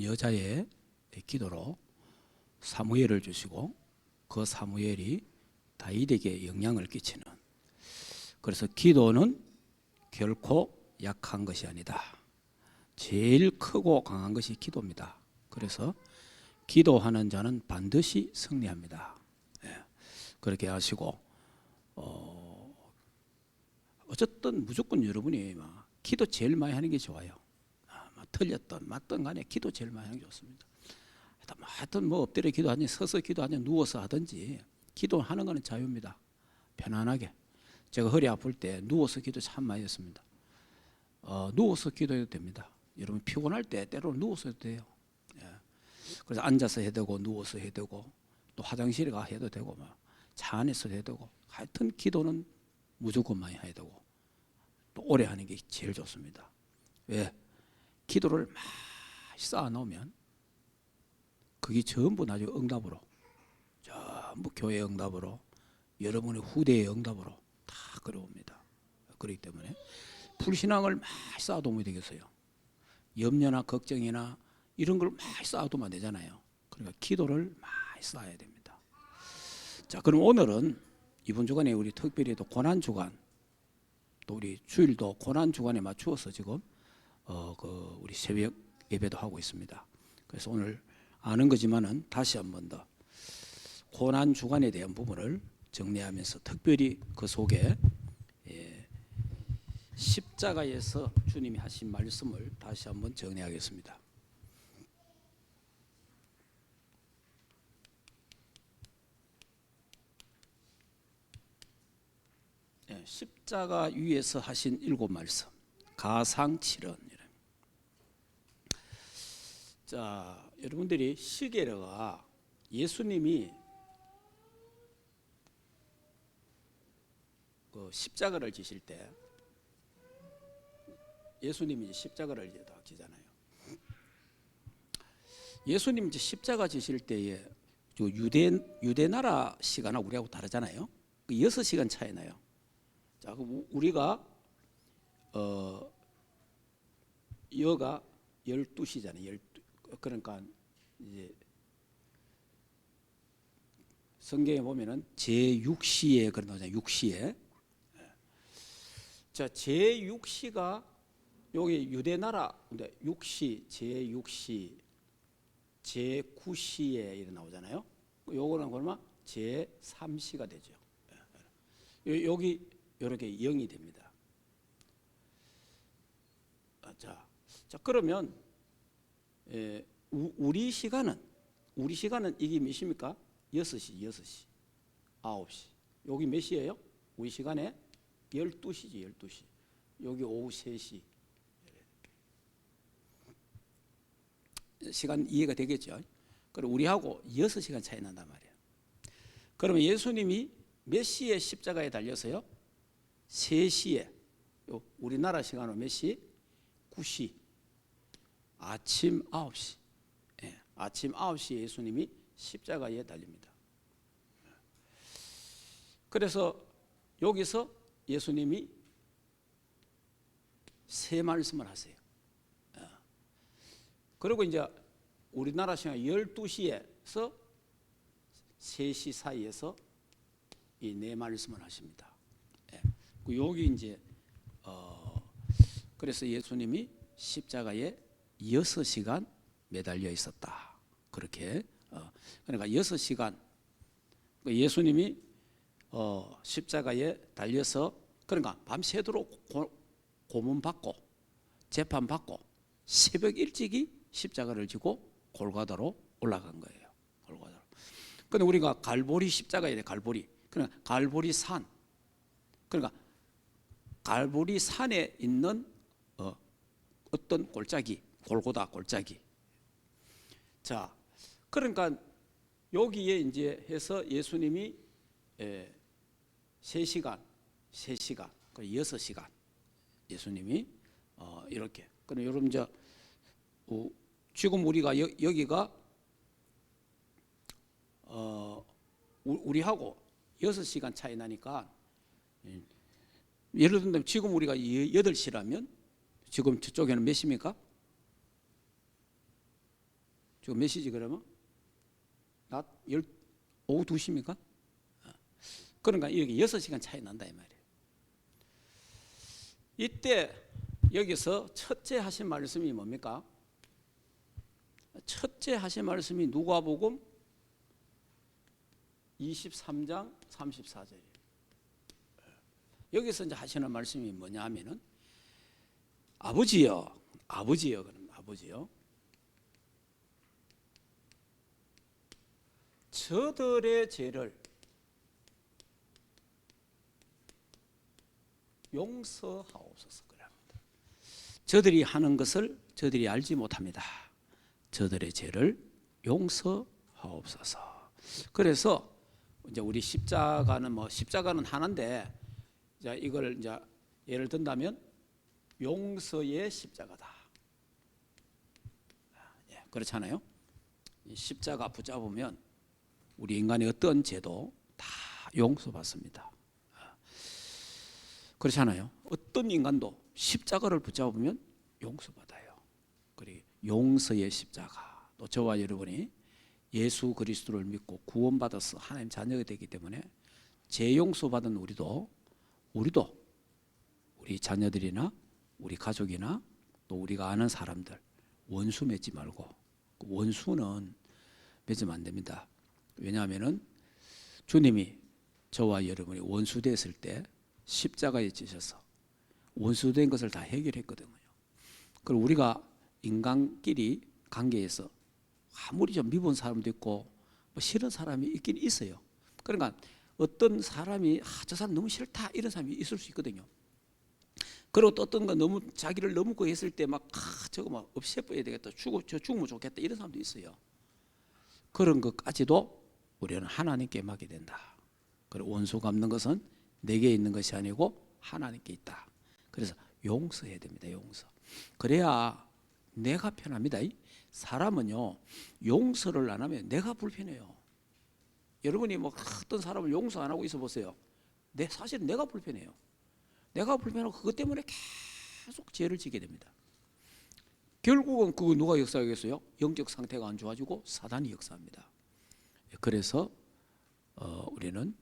여자의 기도로 사무엘을 주시고 그 사무엘이 다윗에게 영향을 끼치는, 그래서 기도는 결코 약한 것이 아니다. 제일 크고 강한 것이 기도입니다. 그래서 기도하는 자는 반드시 승리합니다. 그렇게 하시고 어쨌든 무조건 여러분이 기도 제일 많이 하는 게 좋아요. 틀렸던 맞던 간에 기도 제일 많이 하는 게 좋습니다. 하여튼 뭐 엎드려 기도하든지 서서 기도하든지 누워서 하든지 기도하는 것은 자유입니다. 편안하게. 제가 허리 아플 때 누워서 기도 참 많이 했습니다. 누워서 기도해도 됩니다. 여러분 피곤할 때 때로는 누워서 해도 돼요. 그래서 앉아서 해도 되고 누워서 해도 되고 또 화장실에 가 해도 되고 차 안에서 해도 되고, 하여튼 기도는 무조건 많이 해야 되고 또 오래 하는 게 제일 좋습니다. 왜? 기도를 많이 쌓아놓으면 그게 전부 나중에 응답으로, 전부 교회의 응답으로, 여러분의 후대의 응답으로 다 걸어옵니다. 그렇기 때문에 불신앙을 많이 쌓아두면 되겠어요. 염려나 걱정이나 이런 걸 많이 쌓아두면 안 되잖아요. 그러니까 기도를 많이 쌓아야 됩니다. 자, 그럼 오늘은 이번 주간에 우리 특별히 또 고난주간, 또 우리 주일도 고난주간에 맞추어서 지금 우리 새벽 예배도 하고 있습니다. 그래서 오늘 아는 거지만은 다시 한 번 더 고난주간에 대한 부분을 정리하면서 특별히 그 속에 십자가에서 주님이 하신 말씀을 다시 한번 정리하겠습니다. 십자가 위에서 하신 7말씀, 가상칠언. 자, 여러분들이 시계가 예수님이 그 십자가를 지실 때, 예수님이 십자가를 지잖아요. 예수님 십자가 지실 때에 유대 나라 시간하고 우리하고 다르잖아요. 6시간 차이 나요. 자, 우리가 여가 12시잖아요. 그러니까 이제 성경에 보면은 제6시에 그런 거잖아요. 6시에. 자, 제6시가 여기 유대 나라 6시, 제6시, 제9시에 이렇게 나오잖아요. 요거는 그러면 제3시가 되죠. 여기 이렇게 0이 됩니다. 자, 그러면 우리 시간은 이게 몇입니까? 6시, 9시. 여기 몇 시예요? 우리 시간에 12시지, 12시. 여기 오후 3시. 시간 이해가 되겠죠? 그럼 우리하고 6시간 차이 난단 말이에요. 그러면 예수님이 몇 시에 십자가에 달려서요? 3시에. 우리나라 시간으로 몇 시? 9시. 아침 9시. 아침 9시에 예수님이 십자가에 달립니다. 그래서 여기서 예수님이 3말씀을 하세요. 그리고 이제 우리나라 시간 12시에서 3시 사이에서 이 4말씀을 하십니다. 여기 이제 그래서 예수님이 십자가에 6시간 매달려 있었다. 그렇게 그러니까 6시간 예수님이 십자가에 달려서 그러니까 밤새도록 고문받고 재판받고 새벽 일찍이 십자가를 지고 골고다로 올라간 거예요. 골고다로. 근데 우리가 갈보리 십자가에 대해 갈보리. 그러니까 갈보리 산. 그러니까 갈보리 산에 있는 어떤 골짜기, 골고다 골짜기. 자, 그러니까 여기에 이제 해서 예수님이 3시간, 6시간 예수님이 이렇게. 그럼 여러분 지금 우리가 여기가 우리하고 6시간 차이 나니까 예를 들면 지금 우리가 8시라면 지금 저쪽에는 몇 시입니까? 지금 몇 시지 그러면? 오후 2시입니까? 그러니까 이렇게 6시간 차이 난다 이 말이에요. 이때 여기서 첫째 하신 말씀이 뭡니까? 첫째 하신 말씀이 누가복음 23장 34절이에요. 여기서 이제 하시는 말씀이 뭐냐 하면은 아버지여 그럼 아버지여 저들의 죄를 용서하옵소서. 그럽니다. 저들이 하는 것을 저들이 알지 못합니다. 저들의 죄를 용서하옵소서. 그래서 이제 우리 십자가는 하나인데, 자 이걸 이제 예를 든다면 용서의 십자가다. 예, 그렇잖아요. 이 십자가 붙잡으면 우리 인간의 어떤 죄도 다 용서받습니다. 그렇잖아요. 어떤 인간도 십자가를 붙잡으면 용서받아요. 그리고 용서의 십자가. 또 저와 여러분이 예수 그리스도를 믿고 구원받아서 하나님 자녀가 되기 때문에 죄 용서받은 우리도 우리 자녀들이나 우리 가족이나 또 우리가 아는 사람들 원수 맺지 말고, 원수는 맺으면 안 됩니다. 왜냐하면은 주님이 저와 여러분이 원수 됐을 때 십자가에 지셔서 원수된 것을 다 해결했거든요. 그리고 우리가 인간끼리 관계에서 아무리 좀 미운 사람도 있고 뭐 싫은 사람이 있긴 있어요. 그러니까 어떤 사람이 저 사람 너무 싫다 이런 사람이 있을 수 있거든요. 그리고 또 어떤 거 너무 자기를 너무 거했을 때 막 저거 막 없애버려야 되겠다, 죽으면 좋겠다 이런 사람도 있어요. 그런 것까지도 우리는 하나님께 맡게 된다. 그리고 원수 갚는 것은 내게 있는 것이 아니고 하나님께 있다. 그래서 용서해야 됩니다. 용서. 그래야 내가 편합니다. 사람은요 용서를 안 하면 내가 불편해요. 여러분이 뭐 어떤 사람을 용서 안 하고 있어 보세요. 사실은 내가 불편해요. 내가 불편하고 그것 때문에 계속 죄를 지게 됩니다. 결국은 그거 누가 역사하겠어요? 영적 상태가 안 좋아지고 사단이 역사합니다. 그래서 우리는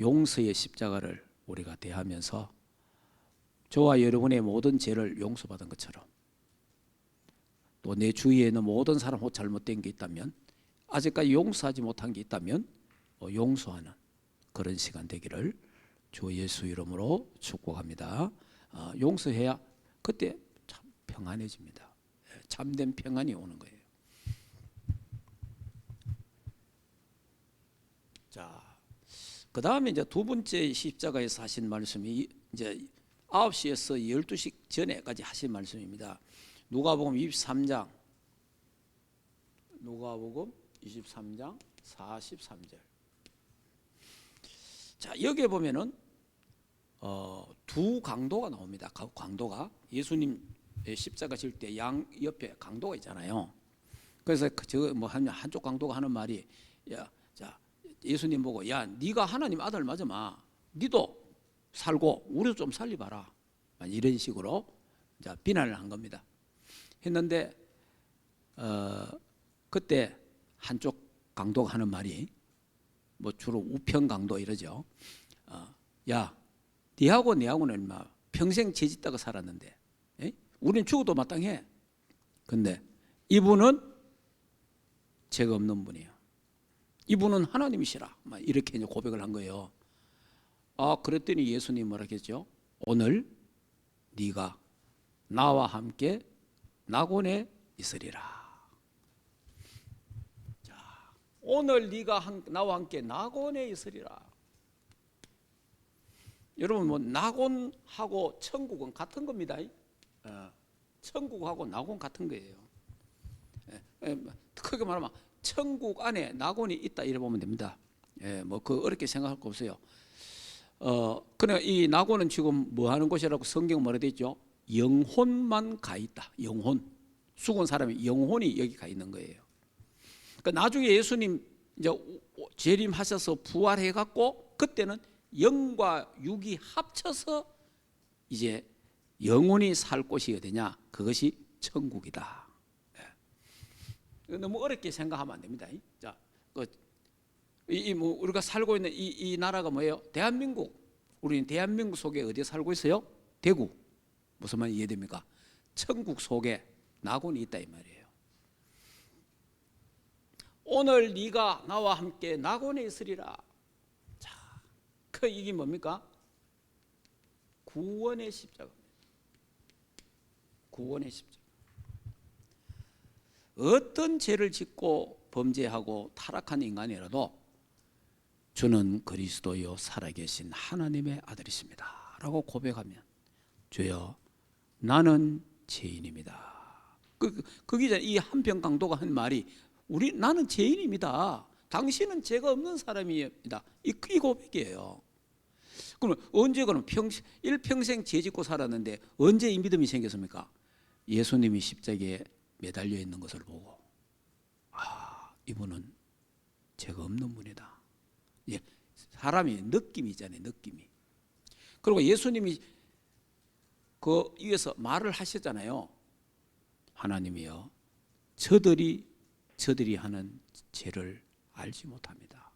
용서의 십자가를 우리가 대하면서 저와 여러분의 모든 죄를 용서받은 것처럼 또 내 주위에는 모든 사람 혹 잘못된 게 있다면, 아직까지 용서하지 못한 게 있다면 용서하는 그런 시간 되기를 주 예수 이름으로 축복합니다. 용서해야 그때 참 평안해집니다. 참된 평안이 오는 거예요. 자, 그 다음에 이제 두 번째 십자가에서 하신 말씀이 이제 9시에서 12시 전에까지 하신 말씀입니다. 누가복음 23장 43절. 자, 여기에 보면은 두 강도가 나옵니다. 강도가 예수님 십자가 질 때 양 옆에 강도가 있잖아요. 그래서 저 뭐 한쪽 강도가 하는 말이, 자 예수님 보고, 네가 하나님 아들 맞으마, 니도 살고 우리도 좀 살리봐라, 이런 식으로 이제 비난을 한 겁니다. 했는데 그때 한쪽 강도가 하는 말이 뭐 주로 우편 강도 이러죠. 니하고 내하고는 평생 죄 짓다가 살았는데, 우린 죽어도 마땅해. 근데 이분은 죄가 없는 분이에요. 이분은 하나님이시라, 이렇게 이제 고백을 한 거예요. 그랬더니 예수님 뭐라 했죠? 오늘 네가 나와 함께 낙원에 있으리라. 자, 오늘 네가 나와 함께 낙원에 있으리라. 여러분, 뭐 낙원하고 천국은 같은 겁니다. 천국하고 낙원 같은 거예요. 크게 말하면 천국 안에 낙원이 있다 이래 보면 됩니다. 뭐 그 어렵게 생각할 거 없어요. 그냥 이 낙원은 지금 뭐 하는 곳이라고 성경 뭐라 돼 있죠? 영혼만 가 있다. 영혼. 죽은 사람의 영혼이 여기 가 있는 거예요. 그러니까 나중에 예수님 이제 재림하셔서 부활해 갖고 그때는 영과 육이 합쳐서 이제 영혼이 살 곳이 어디냐? 그것이 천국이다. 너무 어렵게 생각하면 안 됩니다. 자, 뭐 우리가 살고 있는 이 나라가 뭐예요? 대한민국. 우리는 대한민국 속에 어디에 살고 있어요? 대구. 무슨 말이 이해됩니까? 천국 속에 낙원이 있다 이 말이에요. 오늘 네가 나와 함께 낙원에 있으리라. 자, 이게 뭡니까? 구원의 십자가입니다. 구원의 십자가. 어떤 죄를 짓고 범죄하고 타락한 인간이라도 주는 그리스도요 살아계신 하나님의 아들이십니다 라고 고백하면, 주여 나는 죄인입니다. 그 기자 이 한평 강도가 한 말이 나는 죄인입니다. 당신은 죄가 없는 사람입니다. 이 고백이에요. 그러면 언제 일평생 죄 짓고 살았는데 언제 이 믿음이 생겼습니까? 예수님이 십자가에 매달려 있는 것을 보고, 이분은 죄가 없는 분이다. 예, 사람이 느낌이 있잖아요. 느낌이. 그리고 예수님이 그 위에서 말을 하셨잖아요. 하나님이여, 저들이 하는 죄를 알지 못합니다.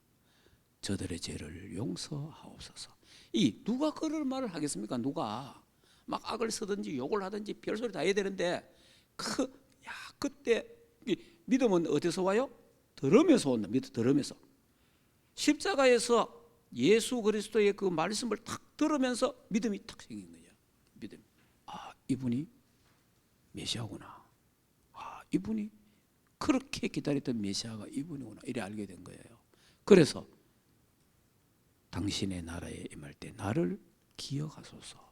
저들의 죄를 용서하옵소서. 누가 그런 말을 하겠습니까? 누가 막 악을 쓰든지 욕을 하든지 별소리 다 해야 되는데, 그때 믿음은 어디서 와요? 들으면서 온다. 들으면서. 십자가에서 예수 그리스도의 그 말씀을 탁 들으면서 믿음이 탁 생긴 거예요. 믿음. 이분이 메시아구나. 이분이 그렇게 기다렸던 메시아가 이분이구나. 이래 알게 된 거예요. 그래서 당신의 나라에 임할 때 나를 기억하소서.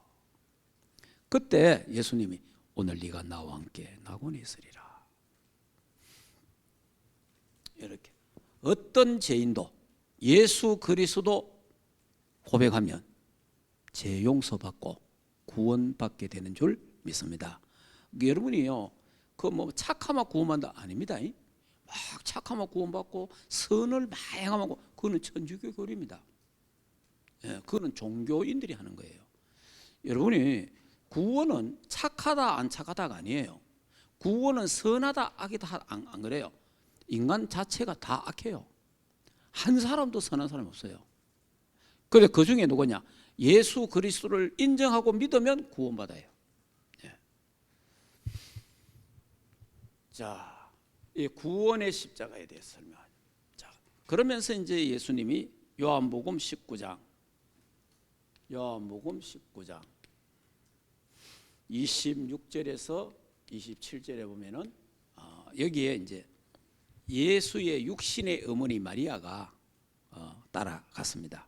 그때 예수님이 오늘 네가 나와 함께 낙원에 있으리라. 이렇게 어떤 죄인도 예수 그리스도 고백하면 죄 용서받고 구원받게 되는 줄 믿습니다. 여러분이요, 뭐 착하면 구원받는다 아닙니다. 막 착하면 구원받고 선을 많이 행하면 그거는 천주교 교리입니다. 그거는 종교인들이 하는 거예요. 여러분이 구원은 착하다 안 착하다가 아니에요. 구원은 선하다 악이다 안 그래요. 인간 자체가 다 악해요. 한 사람도 선한 사람이 없어요. 그런데 그 중에 누구냐? 예수 그리스도를 인정하고 믿으면 구원받아요. 자, 이 구원의 십자가에 대해서 설명하죠. 자, 그러면서 이제 예수님이 요한복음 19장 26절에서 27절에 보면은 여기에 이제 예수의 육신의 어머니 마리아가 따라갔습니다.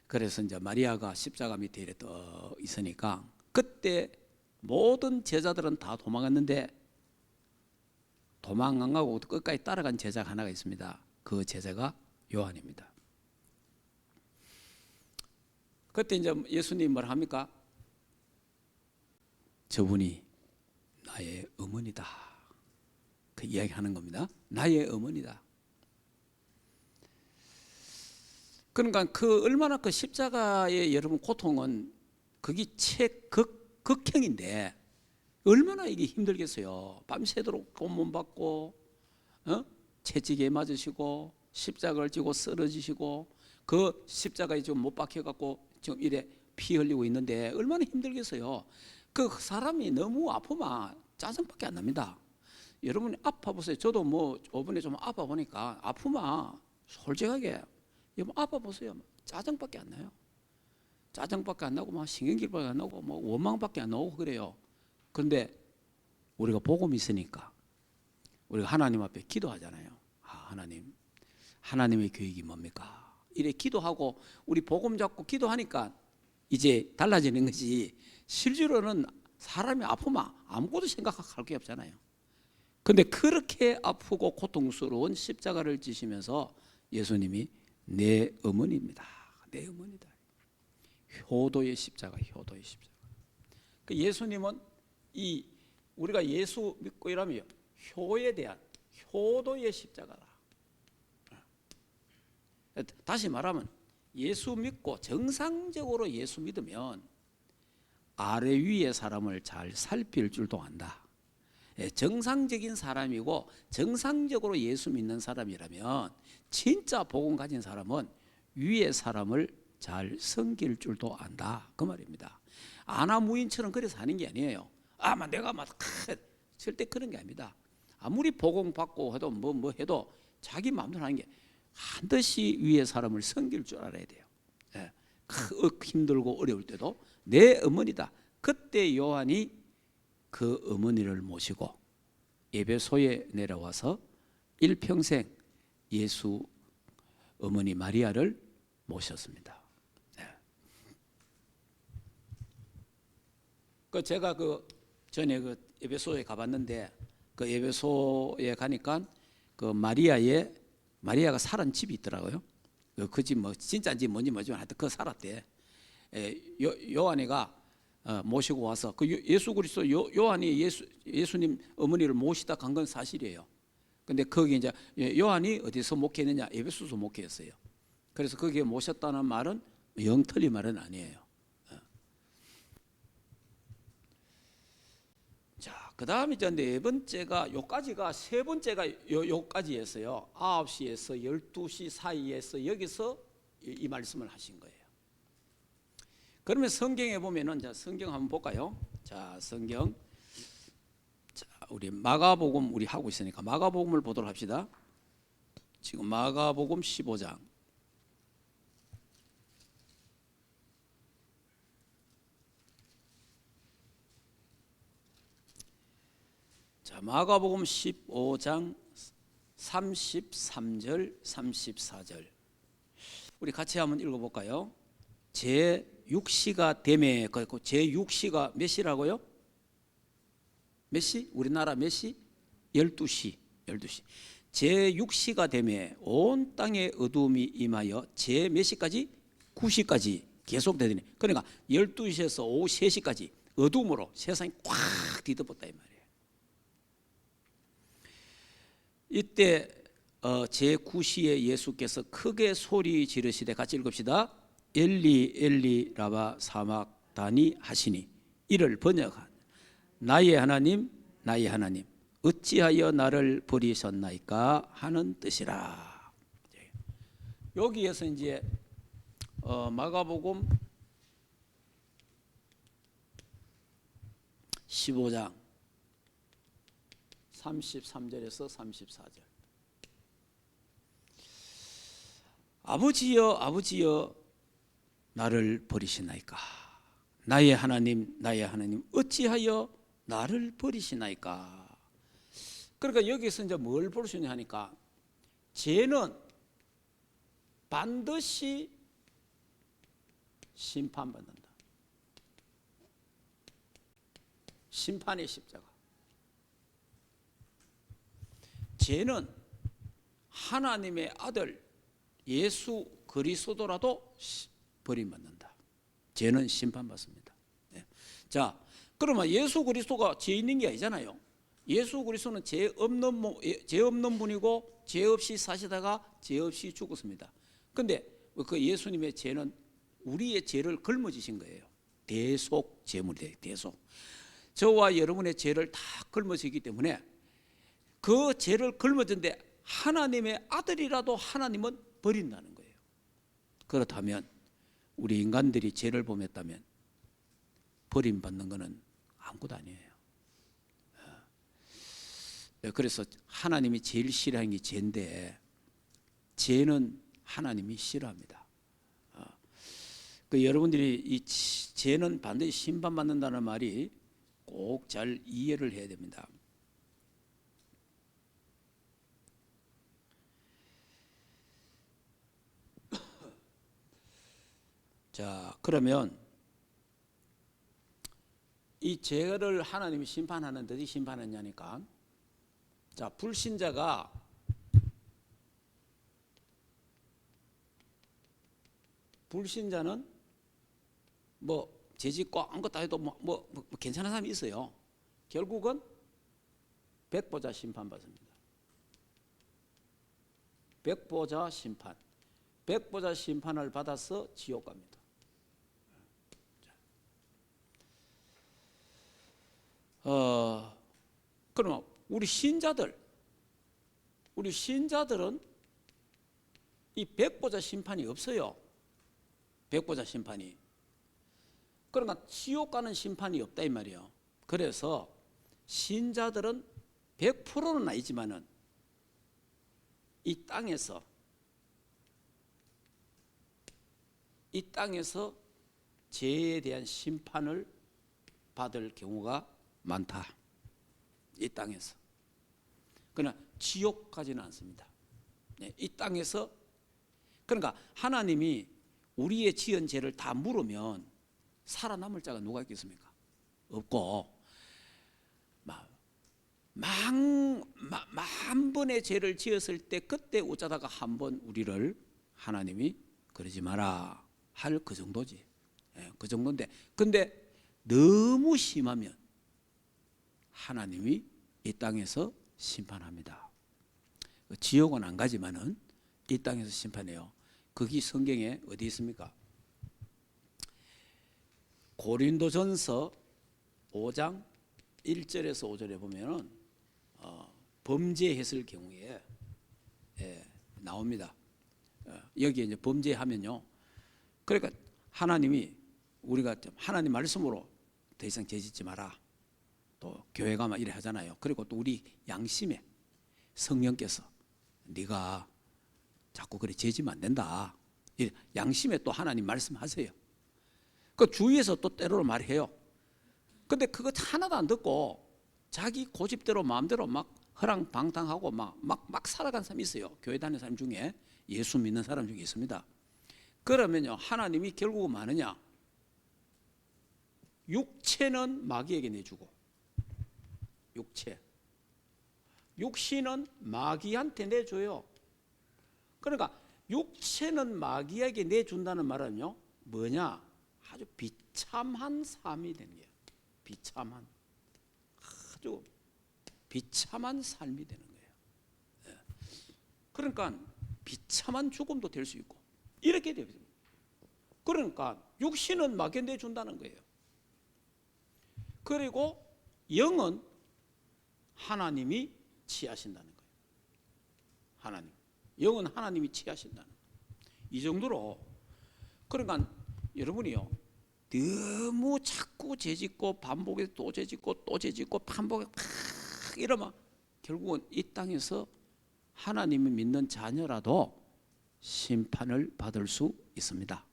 그래서 이제 마리아가 십자가 밑에 이렇게 떠 있으니까 그때 모든 제자들은 다 도망갔는데 도망 안 가고 끝까지 따라간 제자가 하나가 있습니다. 그 제자가 요한입니다. 그때 이제 예수님 뭘 합니까? 저분이 나의 어머니다. 그 이야기하는 겁니다. 나의 어머니다. 그러니까 얼마나 그 십자가의 여러분 고통은 그게 극형인데 얼마나 이게 힘들겠어요. 밤새도록 고문 받고 채찍에 맞으시고 십자가를 지고 쓰러지시고 그 십자가에 지금 못 박혀갖고 지금 이래 피 흘리고 있는데 얼마나 힘들겠어요. 그 사람이 너무 아프면 짜증밖에 안 납니다. 여러분이 아파 보세요. 저도 뭐 저번에 좀 아파 보니까 아프면 솔직하게 여러분 아파 보세요. 짜증밖에 안 나요. 짜증밖에 안 나고 막 신경질밖에 안 나고 뭐 원망밖에 안 나오고 그래요. 그런데 우리가 복음이 있으니까 우리가 하나님 앞에 기도하잖아요. 하나님의 계획이 뭡니까? 이래 기도하고 우리 복음 잡고 기도하니까 이제 달라지는 것이, 실제로는 사람이 아프면 아무것도 생각할 게 없잖아요. 그런데 그렇게 아프고 고통스러운 십자가를 지시면서 예수님이 내 어머니입니다. 내 어머니다. 효도의 십자가, 효도의 십자가. 그 예수님은 우리가 예수 믿고 이러면 효에 대한 효도의 십자가다. 다시 말하면 예수 믿고 정상적으로 예수 믿으면 아래 위의 사람을 잘 살필 줄도 안다. 정상적인 사람이고 정상적으로 예수 믿는 사람이라면 진짜 복음 가진 사람은 위의 사람을 잘 섬길 줄도 안다 그 말입니다. 아나무인처럼 그래서 하는 게 아니에요. 내가 절대 그런 게 아닙니다. 아무리 복음 받고 해도 뭐 해도 자기 마음대로 하는 게 반드시 위의 사람을 섬길 줄 알아야 돼요. 힘들고 어려울 때도 내 어머니다. 그때 요한이 그 어머니를 모시고 에베소에 내려와서 일평생 예수 어머니 마리아를 모셨습니다. 제가 전에 에베소에 가봤는데 그 에베소에 가니까 그 마리아가 살은 집이 있더라고요. 그 집 뭐 진짜인지 뭔지 모르지만 하여튼 그 살았대. 요한이가 모시고 와서 그 예수 그리스도 요한이 예수님 어머니를 모시다 간 건 사실이에요. 근데 거기 이제 요한이 어디서 목회했느냐? 에베소서 목회했어요. 그래서 거기에 모셨다는 말은 영 틀린 말은 아니에요. 자, 그 다음에 이제 네 번째가 요까지가 세 번째가 요까지였어요. 9시에서 12시 사이에서 여기서 이 말씀을 하신 거예요. 그러면 성경에 보면은 자, 성경 한번 볼까요? 자, 성경. 자, 우리 마가복음 우리 하고 있으니까 마가복음을 보도록 합시다. 지금 마가복음 15장. 자, 마가복음 15장 33절 34절 우리 같이 한번 읽어볼까요? 제6시가 되매 제6시가 몇 시라고요? 몇 시? 우리나라 몇 시? 12시 제6시가 되매 온 땅에 어두움이 임하여 제 몇 시까지? 9시까지 계속 되더니 그러니까 12시에서 오후 3시까지 어두움으로 세상이 꽉 뒤덮었다 이 말이에요. 이때 제9시에 예수께서 크게 소리 지르시되 같이 읽읍시다. 엘리 엘리 라바 사막다니 하시니 이를 번역한 나의 하나님 나의 하나님 어찌하여 나를 버리셨나이까 하는 뜻이라. 여기에서 이제 마가복음 15장 33절에서 34절 아버지여 아버지여 나를 버리시나이까 나의 하나님 나의 하나님 어찌하여 나를 버리시나이까. 그러니까 여기서 이제 뭘 볼 수 있냐 하니까 죄는 반드시 심판받는다. 심판의 십자가. 죄는 하나님의 아들 예수 그리스도라도 버림받는다. 죄는 심판받습니다. 네. 자, 그러면 예수 그리스도가 죄 있는 게 아니잖아요. 예수 그리스도는 죄 없는 분이고 죄 없이 사시다가 죄 없이 죽었습니다. 그런데 그 예수님의 죄는 우리의 죄를 걸머지신 거예요. 대속 제물이 대속. 저와 여러분의 죄를 다 걸머지기 때문에 그 죄를 걸머진데 하나님의 아들이라도 하나님은 버린다는 거예요. 그렇다면 우리 인간들이 죄를 범했다면 버림받는 것은 아무것도 아니에요. 그래서 하나님이 제일 싫어하는 게 죄인데 죄는 하나님이 싫어합니다. 여러분들이 이 죄는 반드시 심판받는다는 말이 꼭 잘 이해를 해야 됩니다. 자, 그러면 이 죄를 하나님이 심판하는데 어디 심판하냐니까. 자, 불신자가 불신자는 뭐 죄짓고 아무것도 해도 뭐 괜찮은 사람이 있어요. 결국은 백보자 심판받습니다. 백보자 심판. 백보자 심판을 받아서 지옥 갑니다. 그러면 우리 신자들은 이 백보자 심판이 없어요. 백보자 심판이. 그러니까 지옥 가는 심판이 없다 이 말이에요. 그래서 신자들은 100%는 아니지만은 이 땅에서 죄에 대한 심판을 받을 경우가 많다. 이 땅에서. 그러나 지옥 가지는 않습니다. 이 땅에서. 그러니까 하나님이 우리의 지은 죄를 다 물으면 살아남을 자가 누가 있겠습니까? 없고, 만 번의 죄를 지었을 때 그때 어쩌다가 한 번 우리를 하나님이 그러지 마라 할 그 정도지. 그 정도인데, 근데 너무 심하면 하나님이 이 땅에서 심판합니다. 지옥은 안 가지만은 이 땅에서 심판해요. 거기 성경에 어디 있습니까? 고린도전서 5장 1절에서 5절에 보면은 범죄했을 경우에 나옵니다. 여기에 이제 범죄하면요. 그러니까 하나님이 우리가 하나님 말씀으로 더 이상 죄짓지 마라. 또 교회가 막 이래 하잖아요. 그리고 또 우리 양심에 성령께서 네가 자꾸 그래 죄지면 안 된다. 양심에 또 하나님 말씀하세요. 그 주위에서 또 때로는 말해요. 근데 그거 하나도 안 듣고 자기 고집대로 마음대로 막 허랑방탕하고 막 살아간 사람이 있어요. 교회 다니는 사람 중에, 예수 믿는 사람 중에 있습니다. 그러면요, 하나님이 결국은 뭐하느냐? 육체는 마귀에게 내주고, 육신은 마귀한테 내줘요. 그러니까 육체는 마귀에게 내준다는 말은요, 뭐냐? 아주 비참한 삶이 되는 거예요. 아주 비참한 삶이 되는 거예요. 그러니까 비참한 죽음도 될 수 있고 이렇게 됩니다. 그러니까 육신은 마귀에 내준다는 거예요. 그리고 영은 하나님이 취하신다는 거예요. 영은 하나님이 취하신다는 거예요. 이 정도로. 그러니까 여러분이요, 너무 자꾸 죄짓고 반복해서 또 죄짓고 또 죄짓고 반복해 막 이러면 결국은 이 땅에서 하나님을 믿는 자녀라도 심판을 받을 수 있습니다.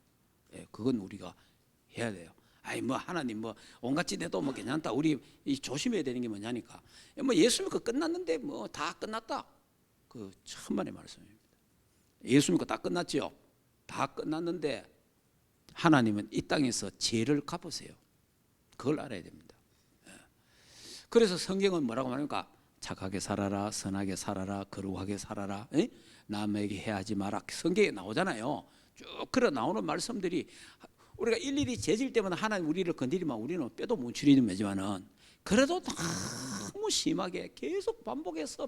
그건 우리가 해야 돼요. 하나님 온갖 짓 해도 괜찮다. 우리 조심해야 되는 게 뭐냐니까. 예수 믿고 끝났는데 다 끝났다. 그 천만의 말씀입니다. 예수 믿고 다 끝났죠. 다 끝났는데 하나님은 이 땅에서 죄를 갚으세요. 그걸 알아야 됩니다. 그래서 성경은 뭐라고 말합니까? 착하게 살아라, 선하게 살아라, 거룩하게 살아라, 남에게 해하지 마라. 성경에 나오잖아요. 쭉 그래 나오는 말씀들이 우리가 일일이 죄질 때마다 하나님 우리를 건드리면 우리는 뼈도 뭉치리는 거지만은 그래도 너무 심하게 계속 반복해서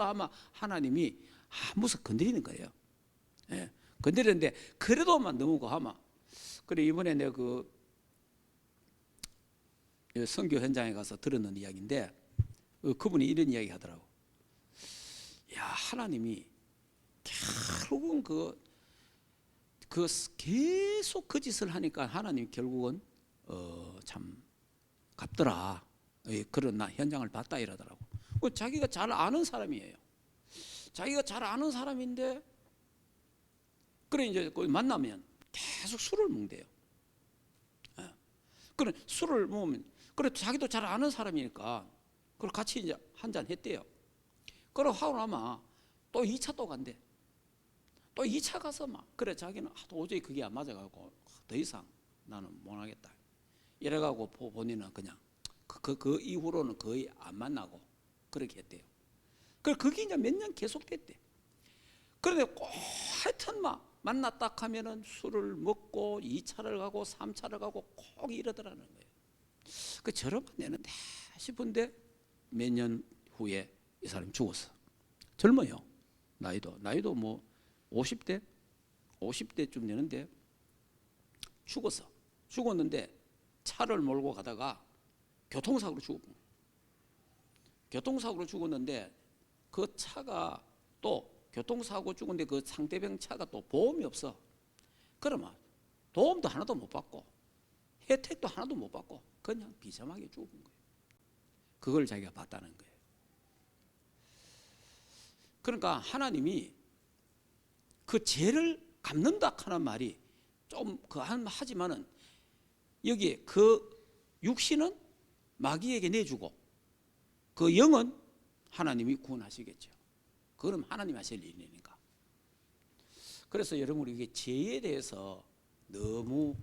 하면 하나님이 무슨 건드리는 거예요. 건드리는데 그래도만 넘어가 하면. 그래 이번에 내가 그 선교 현장에 가서 들었는 이야기인데 그분이 이런 이야기 하더라고. 야, 하나님이 결국은 계속 그 짓을 하니까 하나님 결국은 참 갚더라. 그런 나 현장을 봤다 이러더라고. 자기가 잘 아는 사람이에요. 자기가 잘 아는 사람인데 그래 이제 만나면 계속 술을 먹대요. 그래 술을 먹으면 그래 자기도 잘 아는 사람이니까 그걸 같이 이제 한잔 했대요. 그러고 하고 나면 또 2차 또 간대. 또 2차 가서 그래 자기는 도저히 그게 안 맞아가지고 더 이상 나는 못 하겠다. 이래가고 본인은 그냥 그 이후로는 거의 안 만나고 그렇게 했대요. 그게 이제 몇 년 계속 됐대. 그런데 꼭 하여튼 만났다 하면은 술을 먹고 2차를 가고 3차를 가고 꼭 이러더라는 거예요. 저러면 되는데 싶은데 몇 년 후에 이 사람이 죽었어. 젊어요. 나이도 50대쯤 되는데 죽었어. 죽었는데 차를 몰고 가다가 교통사고로 죽었고 교통사고로 죽었는데 그 차가 또 교통사고 죽었는데 그 상대방 차가 또 보험이 없어. 그러면 도움도 하나도 못 받고 혜택도 하나도 못 받고 그냥 비참하게 죽은 거예요. 그걸 자기가 봤다는 거예요. 그러니까 하나님이 그 죄를 갚는다 하는 말이 좀 하지만은 여기에 그 육신은 마귀에게 내주고 그 영은 하나님이 구원하시겠죠. 그럼 하나님 하실 일이니까. 그래서 여러분 이게 죄에 대해서 너무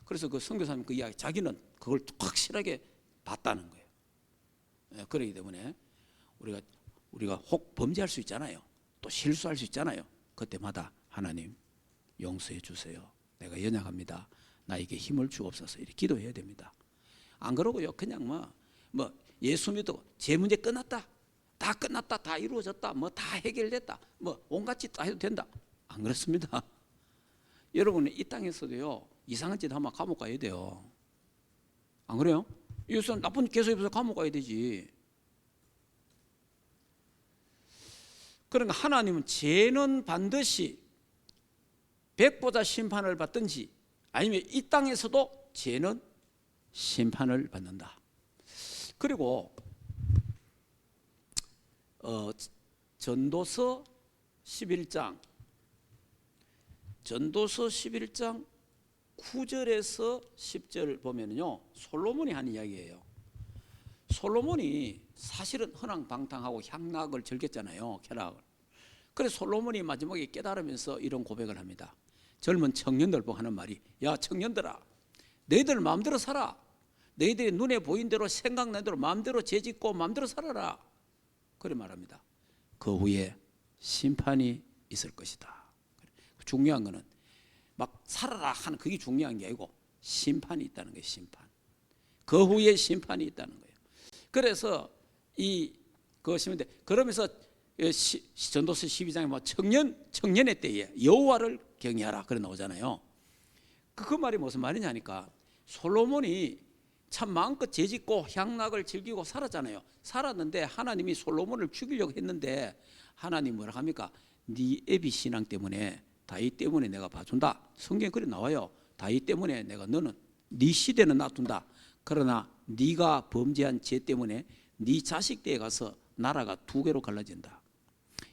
그래서 그 선교사님 그 이야기 자기는 그걸 확실하게 봤다는 거예요. 그렇기 때문에 우리가 혹 범죄할 수 있잖아요. 또 실수할 수 있잖아요. 그때마다 하나님 용서해 주세요. 내가 연약합니다. 나에게 힘을 주옵소서 이렇게 기도해야 됩니다. 안 그러고요. 그냥 뭐 예수 믿고 제 문제 끝났다. 다 끝났다. 다 이루어졌다. 뭐 다 해결됐다. 뭐 온갖 짓 다 해도 된다. 안 그렇습니다. 여러분 이 땅에서도요. 이상한 짓 하면 감옥 가야 돼요. 안 그래요? 여기서 나쁜 개소 입어서 감옥 가야 되지. 그러니까 하나님은 죄는 반드시 백보자 심판을 받든지 아니면 이 땅에서도 죄는 심판을 받는다. 그리고 전도서 11장 9절에서 10절 보면요 솔로몬이 한 이야기예요. 솔로몬이 사실은 허랑방탕하고 향락을 즐겼잖아요. 쾌락을. 그래서 솔로몬이 마지막에 깨달으면서 이런 고백을 합니다. 젊은 청년들 보고 하는 말이 야 청년들아 너희들 마음대로 살아. 너희들이 눈에 보인 대로 생각난 대로 마음대로 죄짓고 마음대로 살아라. 그래 말합니다. 그 후에 심판이 있을 것이다. 중요한 거는 막 살아라 하는 그게 중요한 게 아니고 심판이 있다는 거예요. 심판. 그 후에 심판이 있다는 거예요. 그래서 그것이면 그러면서 전도서 12장에 뭐 청년의 때에 여호와를 경외하라 그래 나오잖아요. 그 말이 무슨 말이냐니까 솔로몬이 참 마음껏 죄짓고 향락을 즐기고 살았잖아요. 살았는데 하나님이 솔로몬을 죽이려고 했는데 하나님 뭐라 합니까? 네 애비 신앙 때문에 다윗 때문에 내가 봐준다. 성경에 그래 나와요. 다윗 때문에 내가 너는 네 시대는 놔둔다. 그러나 네가 범죄한 죄 때문에 네 자식 때에 가서 나라가 두 개로 갈라진다.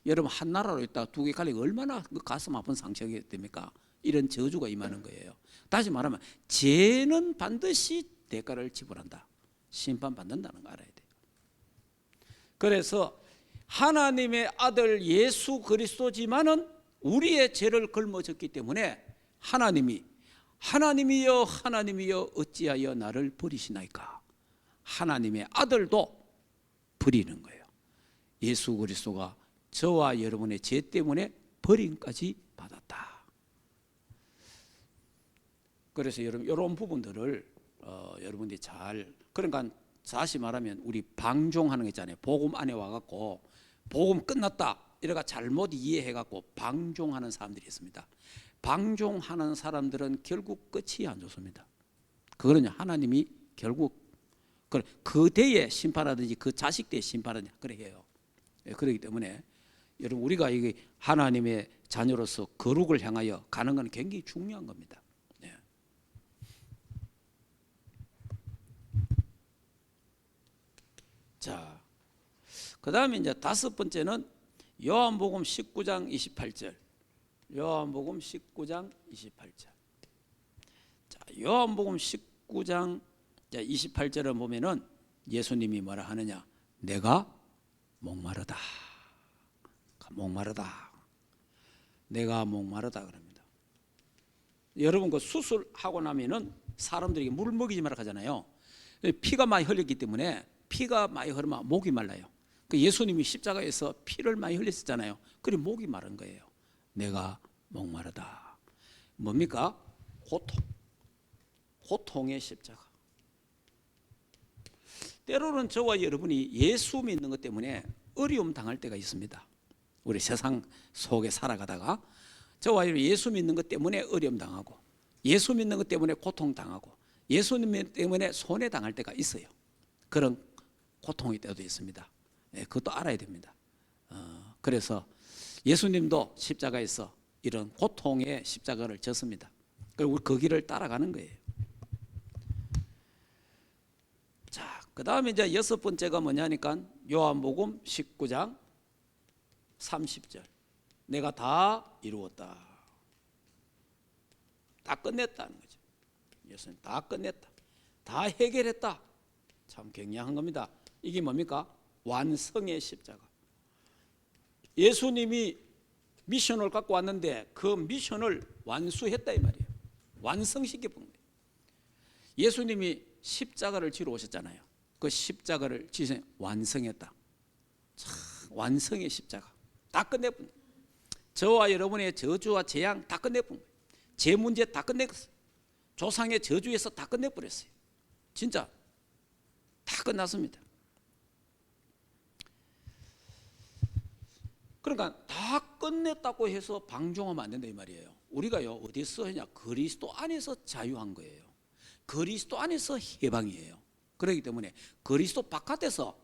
여러분 한 나라로 있다가 두 개 갈리고 얼마나 그 가슴 아픈 상처가 됩니까? 이런 저주가 임하는 거예요. 다시 말하면 죄는 반드시 대가를 지불한다. 심판받는다는 거 알아야 돼요. 그래서 하나님의 아들 예수 그리스도지만은 우리의 죄를 걸머졌기 때문에 하나님이여 어찌하여 나를 버리시나이까. 하나님의 아들도 버리는 거예요. 예수 그리스도가 저와 여러분의 죄 때문에 버림까지 받았다. 그래서 여러분 이런 부분들을 여러분들이 그러니까 다시 말하면 우리 방종하는 거 있잖아요. 복음 안에 와갖고 복음 끝났다 이래가 잘못 이해해갖고 방종하는 사람들이 있습니다. 방종하는 사람들은 결국 끝이 안 좋습니다. 그거는 하나님이 결국 그 대에 심판하든지 그 자식 대에 심판하든지 그래 해요. 그렇기 때문에 여러분 우리가 이게 하나님의 자녀로서 거룩을 향하여 가는 건 굉장히 중요한 겁니다. 네. 자, 그 다음에 이제 다섯 번째는 요한복음 19장 28절. 요한복음 19장 28절. 자, 요한복음 19장 28절을 보면은 예수님이 뭐라 하느냐? 내가 목마르다. 내가 목마르다 그럽니다. 여러분 그 수술하고 나면은 사람들에게 물 먹이지 말라 하잖아요. 피가 많이 흘렸기 때문에 피가 많이 흐르면 목이 말라요. 그 예수님이 십자가에서 피를 많이 흘렸었잖아요. 그래 목이 마른 거예요. 내가 목마르다. 뭡니까? 고통의 십자가. 때로는 저와 여러분이 예수 믿는 것 때문에 어려움 당할 때가 있습니다. 우리 세상 속에 살아가다가 저와 여러분 예수 믿는 것 때문에 어려움 당하고 예수 믿는 것 때문에 고통 당하고 예수님 때문에 손해 당할 때가 있어요. 그런 고통의 때도 있습니다. 그것도 알아야 됩니다. 그래서 예수님도 십자가에서 이런 고통의 십자가를 졌습니다. 그리고 우리 그 길을 따라가는 거예요. 자, 그 다음에 이제 여섯 번째가 뭐냐니까 요한복음 19장 30절. 내가 다 이루었다. 다 끝냈다는 거죠. 예수님 다 끝냈다. 다 해결했다. 참 굉장한 겁니다. 이게 뭡니까? 완성의 십자가. 예수님이 미션을 갖고 왔는데 그 미션을 완수했다 이 말이에요. 완성시켜 본 거예요. 예수님이 십자가를 지러 오셨잖아요. 그 십자가를 지서 완성했다. 참 완성의 십자가. 다 끝내본 거예요. 저와 여러분의 저주와 재앙 다 끝내본 거예요. 제 문제 다 끝냈어요. 조상의 저주에서 다 끝내버렸어요. 진짜 다 끝났습니다. 그러니까 다 끝냈다고 해서 방종하면 안 된다 이 말이에요. 우리가요 어디서 하냐? 그리스도 안에서 자유한 거예요. 그리스도 안에서 해방이에요. 그렇기 때문에 그리스도 바깥에서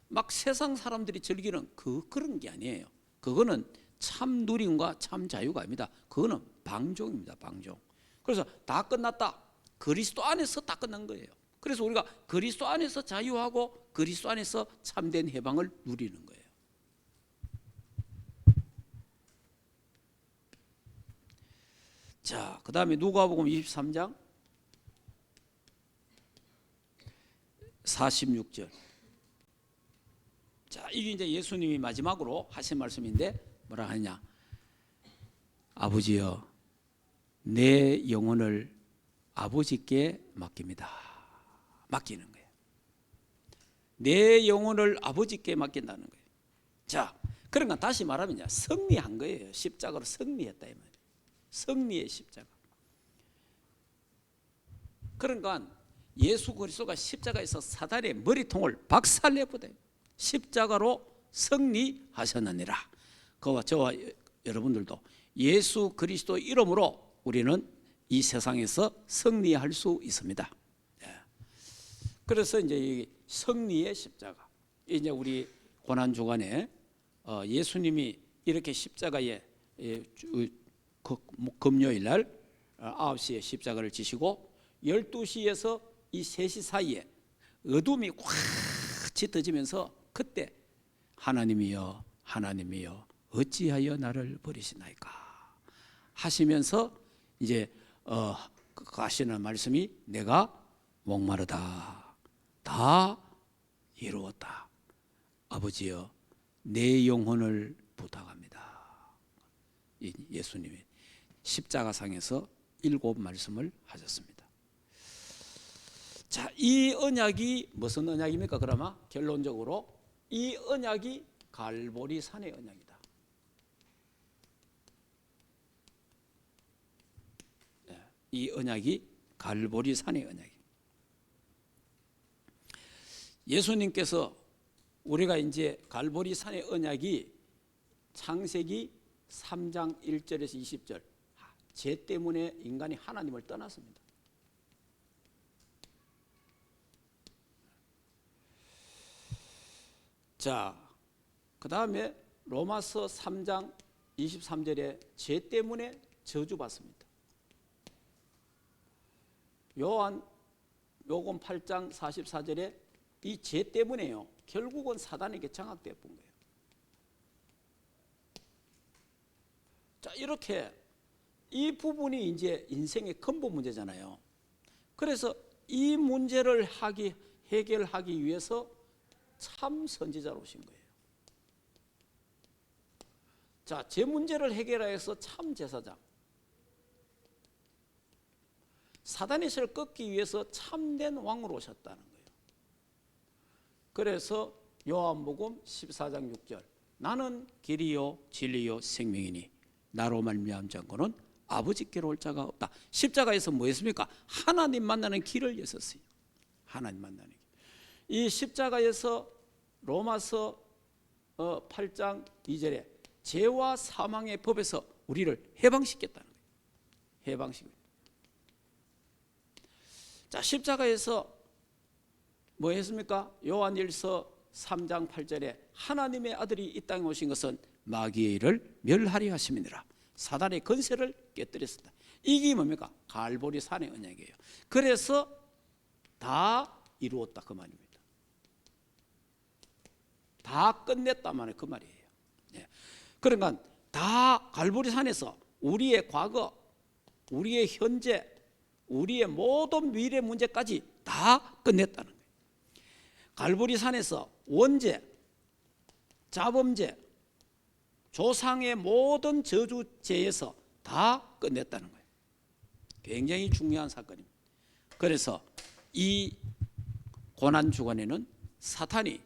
막 세상 사람들이 즐기는 그런 게 아니에요. 그거는 참 누림과 참 자유가 아닙니다. 그거는 방종입니다. 방종. 그래서 다 끝났다. 그리스도 안에서 다 끝난 거예요. 그래서 우리가 그리스도 안에서 자유하고 그리스도 안에서 참된 해방을 누리는 거예요. 자, 그 다음에 누가복음 23장 46절. 자, 이게 이제 예수님이 마지막으로 하신 말씀인데 뭐라 하느냐? 아버지여, 내 영혼을 아버지께 맡깁니다. 맡기는 거예요. 내 영혼을 아버지께 맡긴다는 거예요. 자, 그러니까 다시 말하면 승리한 거예요. 십자가로 승리했다 이 말이에요. 승리의 십자가. 그러니까 예수 그리스도가 십자가에서 사단의 머리통을 박살내버려 십자가로 승리하셨느니라. 그와 저와 여러분들도 예수 그리스도 이름으로 우리는 이 세상에서 승리할 수 있습니다. 그래서 이제 이 승리의 십자가. 이제 우리 고난 주간에 예수님이 이렇게 십자가에 금요일 날 9시에 십자가를 지시고 12시에서 이 3시 사이에 어둠이 꽉 짙어지면서 그때 하나님이여 하나님이여 어찌하여 나를 버리시나이까 하시면서 이제 하시는 말씀이 내가 목마르다 다 이루었다 아버지여 내 영혼을 부탁합니다. 예수님이 십자가상에서 7 말씀을 하셨습니다. 자, 이 언약이 무슨 언약입니까? 그러면 결론적으로 이 언약이 갈보리 산의 언약이다. 이 언약이 갈보리 산의 언약입니다. 예수님께서 우리가 이제 갈보리 산의 언약이 창세기 3장 1절에서 20절 죄 때문에 인간이 하나님을 떠났습니다. 자, 그 다음에 로마서 3장 23절에 죄 때문에 저주받습니다. 요한복음 8장 44절에 이 죄 때문에요. 결국은 사단에게 장악되어 본 거예요. 자, 이렇게 이 부분이 이제 인생의 근본 문제잖아요. 그래서 이 문제를 해결하기 위해서 참 선지자로 오신 거예요. 자, 제 문제를 해결하여서 참 제사장. 사단의 세를 꺾기 위해서 참된 왕으로 오셨다는 거예요. 그래서 요한복음 14장 6절 나는 길이요 진리요 생명이니 나로 말미암지 않고는 아버지께로 올 자가 없다. 십자가에서 뭐 했습니까? 하나님 만나는 길을 여셨어요. 하나님 만나는 길. 이 십자가에서 로마서 8장 2절에 죄와 사망의 법에서 우리를 해방시켰다는 거예요. 해방시켰다. 자, 십자가에서 뭐 했습니까? 요한일서 3장 8절에 하나님의 아들이 이 땅에 오신 것은 마귀의 일을 멸하려 하심이니라. 사단의 건세를 깨뜨렸습니다. 이게 뭡니까? 갈보리 산의 언약이에요. 그래서 다 이루었다 그 말입니다. 다 끝냈다 말이 그 말이에요. 예. 그러니까 다 갈보리 산에서 우리의 과거, 우리의 현재, 우리의 모든 미래 문제까지 다 끝냈다는 거예요. 갈보리 산에서 원죄, 자범죄, 조상의 모든 저주죄에서 다 끝냈다는 거예요. 굉장히 중요한 사건입니다. 그래서 이 고난 주간에는 사탄이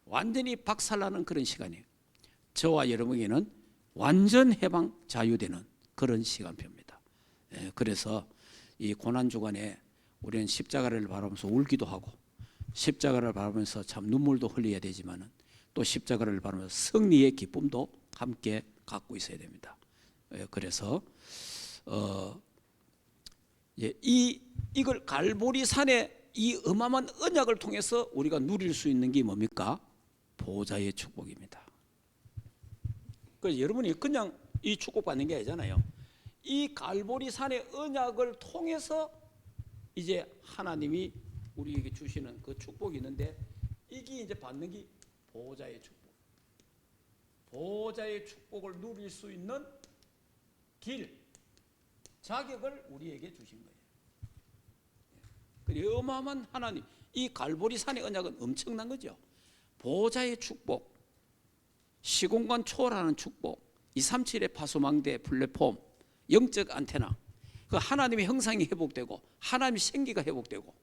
완전히 박살나는 그런 시간이에요. 저와 여러분에게는 완전 해방 자유되는 그런 시간표입니다. 그래서 이 고난 주간에 우리는 십자가를 바라보면서 울기도 하고 십자가를 바라보면서 참 눈물도 흘려야 되지만은 또 십자가를 바라보면서 승리의 기쁨도 함께 갖고 있어야 됩니다. 그래서 이걸 갈보리 산의 이 어마어마한 언약을 통해서 우리가 누릴 수 있는 게 뭡니까? 보좌의 축복입니다. 그래서 여러분이 그냥 이 축복 받는 게 아니잖아요. 이 갈보리 산의 언약을 통해서 이제 하나님이 우리에게 주시는 그 축복이 있는데 이게 이제 받는 게 보좌의 축복. 보좌의 축복을 누릴 수 있는 길, 자격을 우리에게 주신 거예요. 그리고 어마어마한 하나님, 이 갈보리 산의 언약은 엄청난 거죠. 보좌의 축복, 시공간 초월하는 축복, 237의 파수망대 플랫폼, 영적 안테나, 그 하나님의 형상이 회복되고 하나님의 생기가 회복되고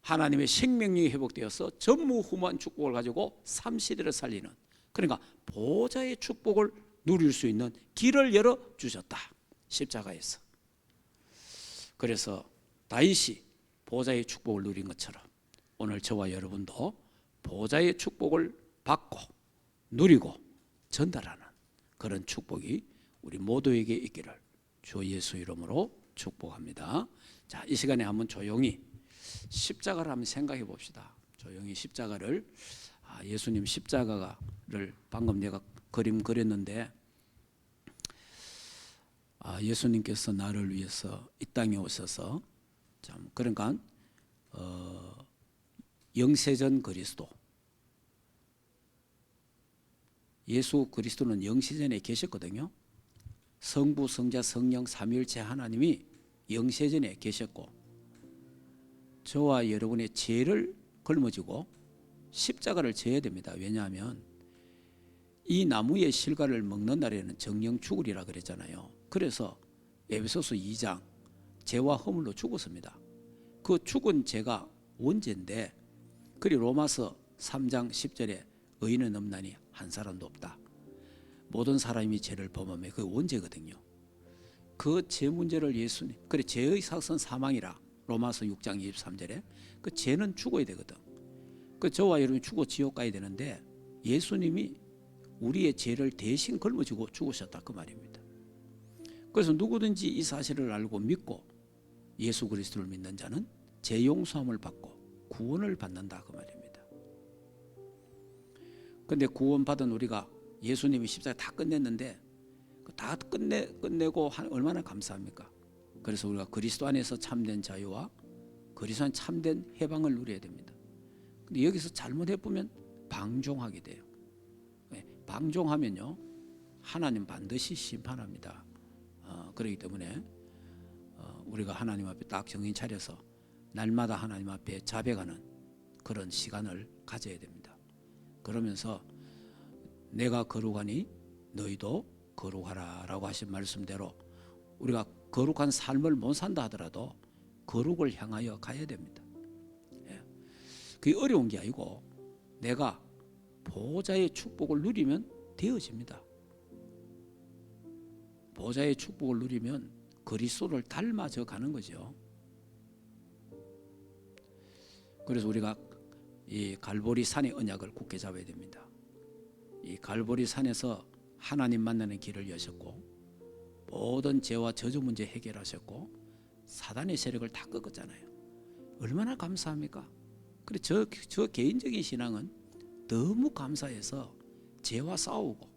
하나님의 생명력이 회복되어서 전무후무한 축복을 가지고 삼시대를 살리는, 그러니까 보좌의 축복을 누릴 수 있는 길을 열어주셨다, 십자가에서. 그래서 다윗이 보좌의 축복을 누린 것처럼 오늘 저와 여러분도 보좌의 축복을 받고 누리고 전달하는 그런 축복이 우리 모두에게 있기를 주 예수 이름으로 축복합니다. 자, 이 시간에 한번 조용히 십자가를 한번 생각해 봅시다. 조용히 십자가를, 예수님 십자가를 방금 내가 그림 그렸는데, 예수님께서 나를 위해서 이 땅에 오셔서 참, 그러니까 영세전 그리스도, 예수 그리스도는 영세전에 계셨거든요. 성부, 성자, 성령 삼위일체 하나님이 영세전에 계셨고 저와 여러분의 죄를 걸머지고 십자가를 져야 됩니다. 왜냐하면 이 나무의 실과를 먹는 날에는 정령 죽으리라 그랬잖아요. 그래서 에베소서 2장 죄와 허물로 죽었습니다. 그 죽은 죄가 원죄인데, 그리고 로마서 3장 10절에 의인은 없나니 한 사람도 없다. 모든 사람이 죄를 범하며 그 원죄거든요. 그 죄 문제를 예수님, 그래 죄의 삭은 사망이라 로마서 6장 23절에 그 죄는 죽어야 되거든. 그 저와 여러분이 죽어 지옥 가야 되는데 예수님이 우리의 죄를 대신 걸머지고 죽으셨다 그 말입니다. 그래서 누구든지 이 사실을 알고 믿고 예수 그리스도를 믿는 자는 죄 용서함을 받고 구원을 받는다 그 말입니다. 그런데 구원받은 우리가 예수님이 십자가 다 끝냈는데 다 끝내고 얼마나 감사합니까? 그래서 우리가 그리스도 안에서 참된 자유와 그리스도 안에 참된 해방을 누려야 됩니다. 근데 여기서 잘못해보면 방종하게 돼요. 방종하면요 하나님 반드시 심판합니다. 그렇기 때문에 우리가 하나님 앞에 딱 정신 차려서 날마다 하나님 앞에 자백하는 그런 시간을 가져야 됩니다. 그러면서 내가 거룩하니 너희도 거룩하라 라고 하신 말씀대로 우리가 거룩한 삶을 못 산다 하더라도 거룩을 향하여 가야 됩니다. 그게 어려운 게 아니고 내가 보좌의 축복을 누리면 되어집니다. 보좌의 축복을 누리면 그리스도를 닮아져 가는 거죠. 그래서 우리가 이 갈보리 산의 언약을 굳게 잡아야 됩니다. 이 갈보리 산에서 하나님 만나는 길을 여셨고 모든 죄와 저주 문제 해결하셨고 사단의 세력을 다 꺾었잖아요. 얼마나 감사합니까? 그래 저 개인적인 신앙은 너무 감사해서 죄와 싸우고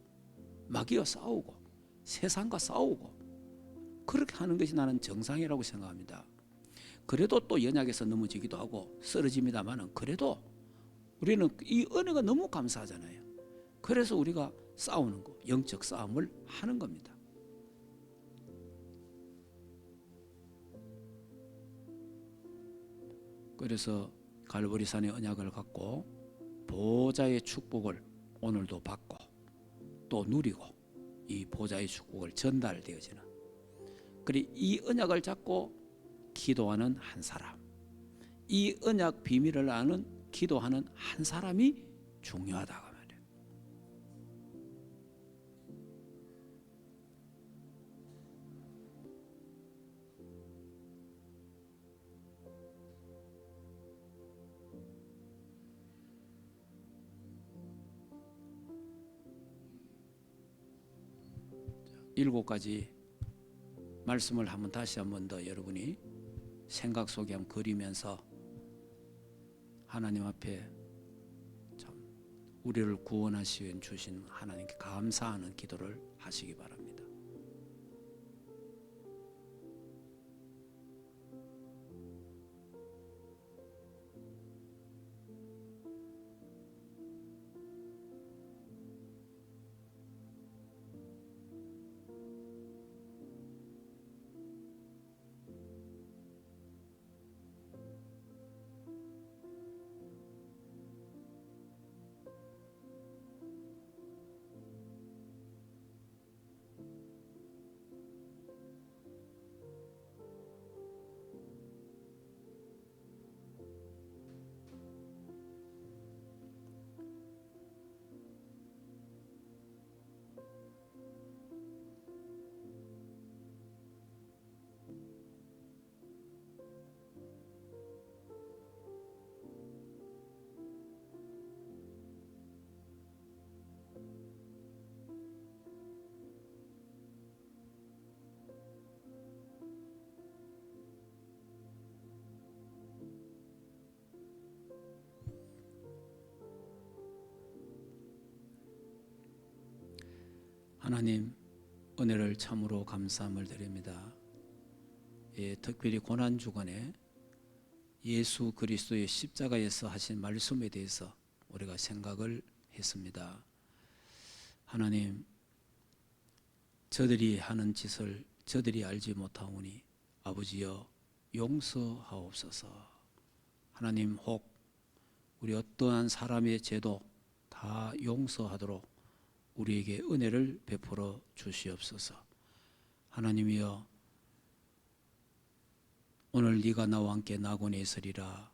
마귀와 싸우고 세상과 싸우고 그렇게 하는 것이 나는 정상이라고 생각합니다. 그래도 또 연약해서 넘어지기도 하고 쓰러집니다만은 그래도 우리는 이 은혜가 너무 감사하잖아요. 그래서 우리가 싸우는 거, 영적 싸움을 하는 겁니다. 그래서 갈보리산의 언약을 갖고 보좌의 축복을 오늘도 받고 또 누리고 이 보좌의 축복을 전달되어지는, 그리고 이 언약을 잡고 기도하는 한 사람, 이 언약 비밀을 아는 기도하는 한 사람이 중요하다고 말이에요. 7가지 말씀을 한번 다시 한번 더 여러분이 생각 속에 한번 그리면서 하나님 앞에 참 우리를 구원하시 주신 하나님께 감사하는 기도를 하시기 바랍니다. 하나님, 은혜를 참으로 감사함을 드립니다. 특별히 고난주간에 예수 그리스도의 십자가에서 하신 말씀에 대해서 우리가 생각을 했습니다. 하나님, 저들이 하는 짓을 저들이 알지 못하오니 아버지여 용서하옵소서. 하나님, 혹 우리 어떠한 사람의 죄도 다 용서하도록 우리에게 은혜를 베풀어 주시옵소서. 하나님이여, 오늘 네가 나와 함께 낙원에 있으리라.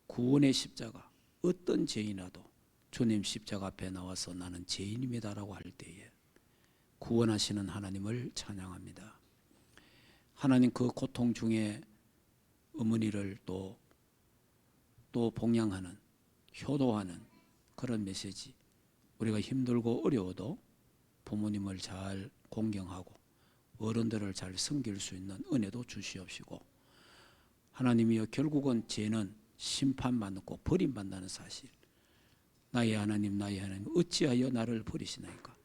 구원의 십자가, 어떤 죄인이라도 주님 십자가 앞에 나와서 나는 죄인입니다라고 할 때에 구원하시는 하나님을 찬양합니다. 하나님, 그 고통 중에 어머니를 또 봉양하는, 효도하는 그런 메시지, 우리가 힘들고 어려워도 부모님을 잘 공경하고 어른들을 잘 섬길 수 있는 은혜도 주시옵시고, 하나님이여, 결국은 죄는 심판받고 버림받는다는 사실, 나의 하나님 어찌하여 나를 버리시나이까.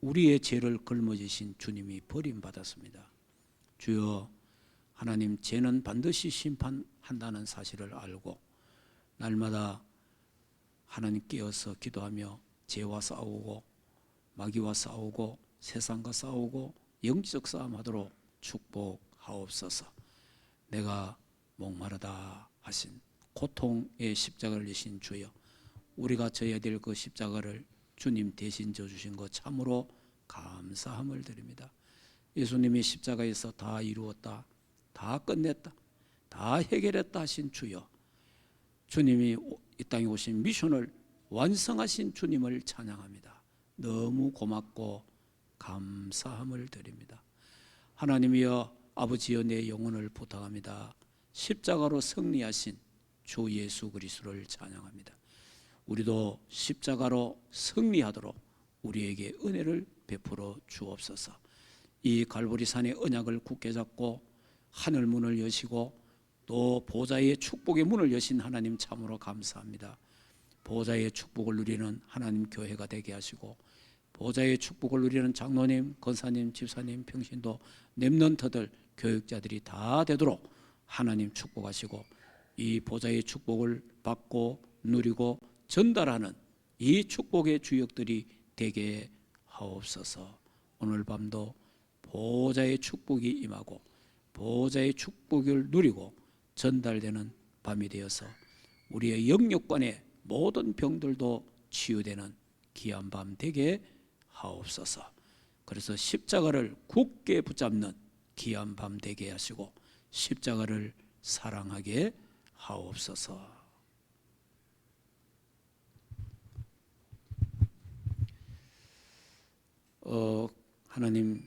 우리의 죄를 걸머지신 주님이 버림받았습니다. 주여, 하나님, 죄는 반드시 심판한다는 사실을 알고 날마다 하나님 깨어서 기도하며 죄와 싸우고 마귀와 싸우고 세상과 싸우고 영적 싸움하도록 축복하옵소서. 내가 목마르다 하신 고통의 십자가를 지신 주여, 우리가 져야 될 그 십자가를 주님 대신 져주신 것 참으로 감사함을 드립니다. 예수님이 십자가에서 다 이루었다, 다 끝냈다, 다 해결했다 하신 주여, 주님이 이 땅에 오신 미션을 완성하신 주님을 찬양합니다. 너무 고맙고 감사함을 드립니다. 하나님이여, 아버지여, 내 영혼을 부탁합니다. 십자가로 승리하신 주 예수 그리스도를 찬양합니다. 우리도 십자가로 승리하도록 우리에게 은혜를 베풀어 주옵소서. 이 갈보리산의 언약을 굳게 잡고 하늘 문을 여시고 또 보좌의 축복의 문을 여신 하나님 참으로 감사합니다. 보좌의 축복을 누리는 하나님 교회가 되게 하시고 보좌의 축복을 누리는 장로님, 권사님, 집사님, 평신도, 렘넌트들, 교육자들이 다 되도록 하나님 축복하시고 이 보좌의 축복을 받고 누리고 전달하는 이 축복의 주역들이 되게 하옵소서. 오늘 밤도 보좌의 축복이 임하고 보좌의 축복을 누리고 전달되는 밤이 되어서 우리의 영육관의 모든 병들도 치유되는 귀한 밤 되게 하옵소서. 그래서 십자가를 굳게 붙잡는 귀한 밤 되게 하시고 십자가를 사랑하게 하옵소서. 하나님,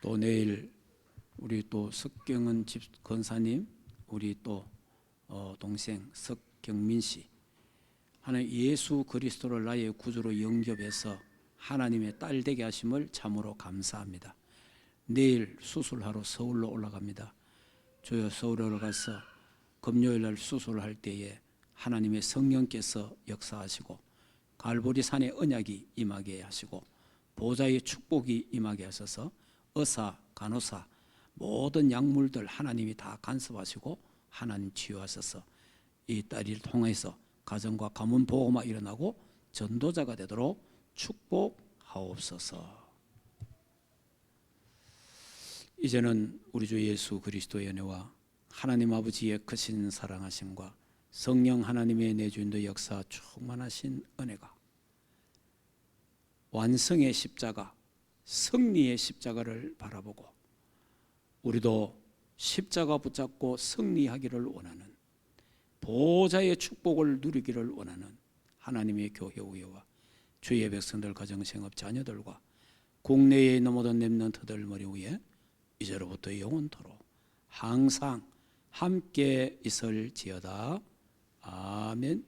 또 내일 우리 또 석경은 집 권사님, 우리 또 동생 석경민 씨, 하나님 예수 그리스도를 나의 구주로 영접해서 하나님의 딸 되게 하심을 참으로 감사합니다. 내일 수술하러 서울로 올라갑니다. 주여, 서울에 올라가서 금요일 날 수술할 때에 하나님의 성령께서 역사하시고 갈보리 산의 언약이 임하게 하시고 보좌의 축복이 임하게 하셔서 의사, 간호사, 모든 약물들 하나님이 다 간섭하시고 하나님 치유하셔서 이 딸을 통해서 가정과 가문 보호가 일어나고 전도자가 되도록 축복하옵소서. 이제는 우리 주 예수 그리스도의 은혜와 하나님 아버지의 크신 사랑하심과 성령 하나님의 내주인도 역사 충만하신 은혜가 완성의 십자가, 승리의 십자가를 바라보고 우리도 십자가 붙잡고 승리하기를 원하는 보좌의 축복을 누리기를 원하는 하나님의 교회 우여와 주의 백성들 가정생업 자녀들과 국내에 있는 모든 렘넌트들 머리 위에 이제로부터 영원토록 항상 함께 있을지어다. 아멘.